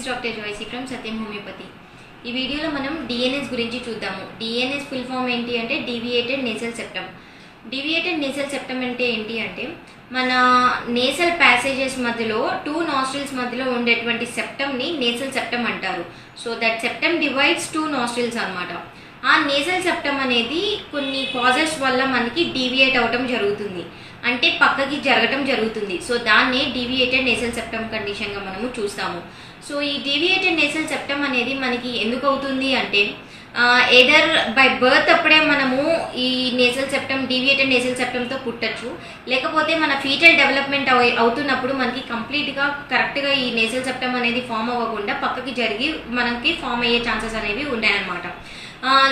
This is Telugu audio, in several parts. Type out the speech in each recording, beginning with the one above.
Doctor Joicy from Satyam homeopathy. ఈ వీడియోలో మనం డిఎన్ఎస్ గురించి చూద్దాము. డిఎన్ఎస్ ఫుల్ ఫామ్ ఏంటి అంటే deviated nasal septum. Deviated nasal septum అంటే ఏంటి అంటే మన నేసల్ ప్యాసేజెస్ మధ్యలో 2 నాస్ట్రిల్స్ మధ్యలో ఉండేటువంటి సెప్టమ్ని నేసల్ సెప్టమ్ అంటారు. So that septum divides 2 nostrils అనమాట. ఆ నేసల్ సెప్టమ్ అనేది కొన్ని కాజెస్ వల్ల మనకి డీవియేట్ అవటం జరుగుతుంది, అంటే పక్కకి జరగటం జరుగుతుంది. సో దాన్ని డీవియేటెడ్ నేసల్ సెప్టమ్ కండిషన్గా మనము చూస్తాము. సో ఈ డీవియేటెడ్ నేసల్ సెప్టమ్ అనేది మనకి ఎందుకు అవుతుంది అంటే ఏదర్ బై బర్త్ అప్పుడే మనము ఈ నేసల్ సెప్టమ్ డీవియేటెడ్ నేసల్ సెప్టమ్తో పుట్టచ్చు, లేకపోతే మన ఫీటల్ డెవలప్మెంట్ అవుతున్నప్పుడు మనకి కంప్లీట్గా కరెక్ట్గా ఈ నేసల్ సెప్టమ్ అనేది ఫామ్ అవ్వకుండా పక్కకి జరిగి మనకి ఫామ్ అయ్యే ఛాన్సెస్ అనేవి ఉన్నాయన్నమాట.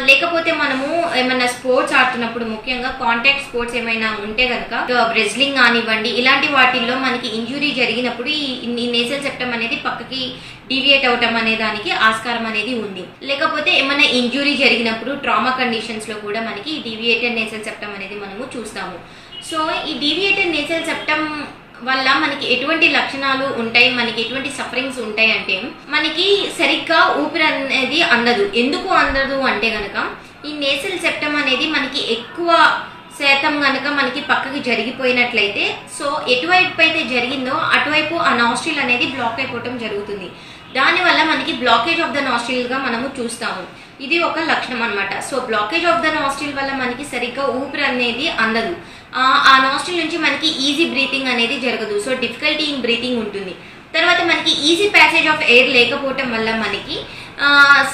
లేకపోతే మనము ఏమైనా స్పోర్ట్స్ ఆడుతున్నప్పుడు, ముఖ్యంగా కాంటాక్ట్ స్పోర్ట్స్ ఏమైనా ఉంటే కనుక రెజ్లింగ్ కానివ్వండి, ఇలాంటి వాటిల్లో మనకి ఇంజురీ జరిగినప్పుడు ఈ నేసల్ సెప్టమ్ అనేది పక్కకి డీవియేట్ అవటం అనే దానికి ఆస్కారం అనేది ఉంది. లేకపోతే ఏమైనా ఇంజురీ జరిగినప్పుడు ట్రామా కండిషన్స్ లో కూడా మనకి డీవియేటెడ్ నేసల్ సెప్టమ్ అనేది మనము చూస్తాము. సో ఈ డీవియేటెడ్ నేసల్ సెప్టమ్ వల్ల మనకి ఎటువంటి లక్షణాలు ఉంటాయి, మనకి ఎటువంటి సఫరింగ్స్ ఉంటాయి అంటే మనకి సరిగ్గా ఊపిరి అనేది అందదు. ఎందుకు అందదు అంటే గనక ఈ నేసల్ సెప్టమ్ అనేది మనకి ఎక్కువ శాతం గనక మనకి పక్కకి జరిగిపోయినట్లయితే, సో ఎటువైపు అయితే జరిగిందో అటువైపు ఆ నాస్ట్రిల్ అనేది బ్లాక్ అయిపోవటం జరుగుతుంది. దానివల్ల మనకి బ్లాకేజ్ ఆఫ్ ద నాస్ట్రిల్ గా మనము చూస్తాము. ఇది ఒక లక్షణం అనమాట. So blockage of the nostril వల్ల మనకి సరిగ్గా ఊపిరి అనేది అందదు. ఆ నాస్ట్రిల్ నుంచి మనకి ఈజీ బ్రీతింగ్ అనేది జరగదు. సో డిఫికల్టీ ఇన్ బ్రీతింగ్ ఉంటుంది. తర్వాత మనకి ఈజీ ప్యాసేజ్ ఆఫ్ ఎయిర్ లేకపోవటం వల్ల మనకి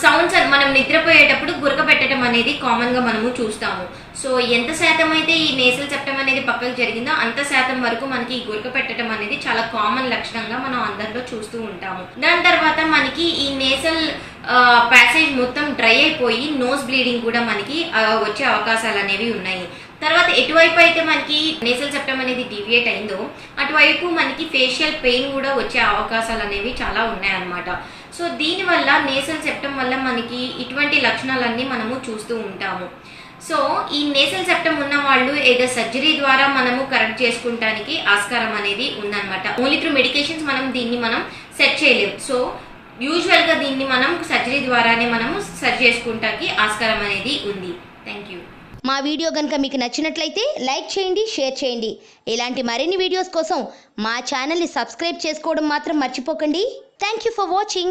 సౌండ్స్ మనం నిద్రపోయేటప్పుడు గురక పెట్టడం అనేది కామన్ గా మనము చూస్తాము. సో ఎంత శాతం అయితే ఈ నేసల్ సెప్టమ్ అనేది పక్కకు జరిగిందో అంత శాతం వరకు మనకి గురక పెట్టడం అనేది చాలా కామన్ లక్షణంగా మనం అందరిలో చూస్తూ ఉంటాము. దాని తర్వాత మనకి ఈ నేసల్ ప్యాసేజ్ మొత్తం డ్రై అయిపోయి నోస్ బ్లీడింగ్ కూడా మనకి వచ్చే అవకాశాలు అనేవి ఉన్నాయి. తర్వాత ఎటువైపు అయితే మనకి నేసల్ సెప్టమ్ అనేది డీవియేట్ అయిందో అటువైపు మనకి ఫేషియల్ పెయిన్ కూడా వచ్చే అవకాశాలు అనేవి చాలా ఉన్నాయన్నమాట. సో దీనివల్ల నేసల్ సెప్టమ్ వల్ల మనకి ఇటువంటి లక్షణాలన్నీ మనము చూస్తూ ఉంటాము. సో ఈ నేసల్ సెప్టమ్ ఉన్న వాళ్ళు ఏదో సర్జరీ ద్వారా మనము కరెక్ట్ చేసుకుంటానికి ఆస్కారం అనేది ఉందన్నమాట. ఓన్లీ త్రూ మెడికేషన్స్ మనం సెట్ చేయలేము. సో యూజువల్ గా దీన్ని మనం సర్జరీ ద్వారానే మనము సరి చేసుకుంటానికి ఆస్కారం అనేది ఉంది. Thank you. మా వీడియో కనుక మీకు నచ్చినట్లయితే లైక్ చేయండి, షేర్ చేయండి. ఇలాంటి మరిన్ని వీడియోస్ కోసం మా ఛానల్ని సబ్స్క్రైబ్ చేసుకోవడం మాత్రం మర్చిపోకండి. Thank you for watching.